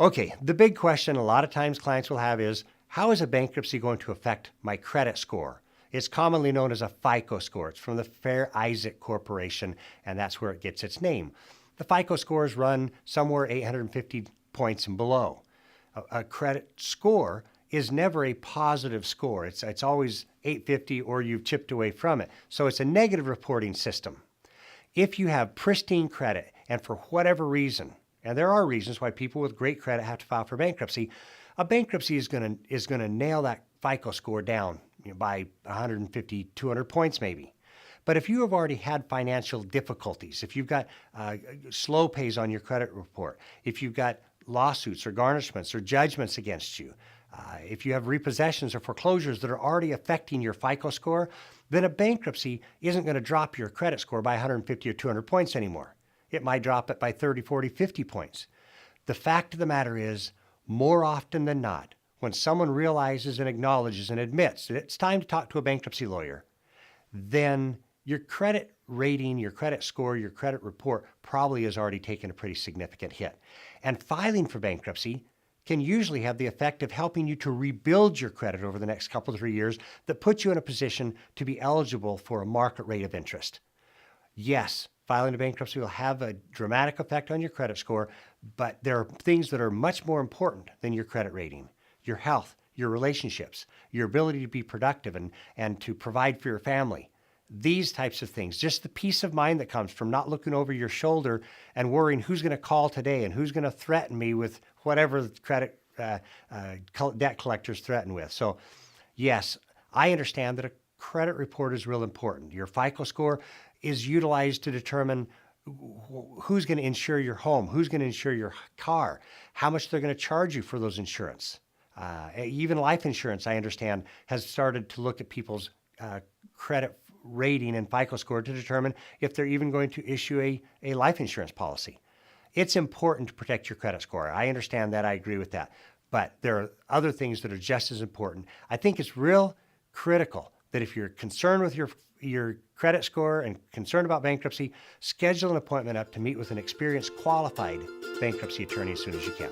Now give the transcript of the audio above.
Okay, the big question a lot of times clients will have is, how is a bankruptcy going to affect my credit score? It's commonly known as a FICO score. It's from the Fair Isaac Corporation, and that's where it gets its name. The FICO scores run somewhere 850 points and below. A credit score is never a positive score. It's always 850 or you've chipped away from it. So it's a negative reporting system. If you have pristine credit and for whatever reason, and there are reasons why people with great credit have to file for bankruptcy, a bankruptcy is going to nail that FICO score down by 150, 200 points maybe. But if you have already had financial difficulties, if you've got slow pays on your credit report, if you've got lawsuits or garnishments or judgments against you, if you have repossessions or foreclosures that are already affecting your FICO score, then a bankruptcy isn't going to drop your credit score by 150 or 200 points anymore. It might drop it by 30, 40, 50 points. The fact of the matter is, more often than not, when someone realizes and acknowledges and admits that it's time to talk to a bankruptcy lawyer, then your credit rating, your credit score, your credit report probably has already taken a pretty significant hit. And filing for bankruptcy can usually have the effect of helping you to rebuild your credit over the next couple of 3 years that puts you in a position to be eligible for a market rate of interest. Yes, filing a bankruptcy will have a dramatic effect on your credit score, but there are things that are much more important than your credit rating: your health, your relationships, your ability to be productive and to provide for your family. These types of things, just the peace of mind that comes from not looking over your shoulder and worrying who's going to call today and who's going to threaten me with whatever the credit debt collectors threaten with. So yes, I understand that a credit report is real important. Your FICO score is utilized to determine who's going to insure your home, who's going to insure your car, how much they're going to charge you for those insurance. Even life insurance, I understand, has started to look at people's credit rating and FICO score to determine if they're even going to issue a life insurance policy. It's important to protect your credit score. I understand that. I agree with that. But there are other things that are just as important. I think it's real critical that if you're concerned with your credit score and concerned about bankruptcy, schedule an appointment up to meet with an experienced, qualified bankruptcy attorney as soon as you can.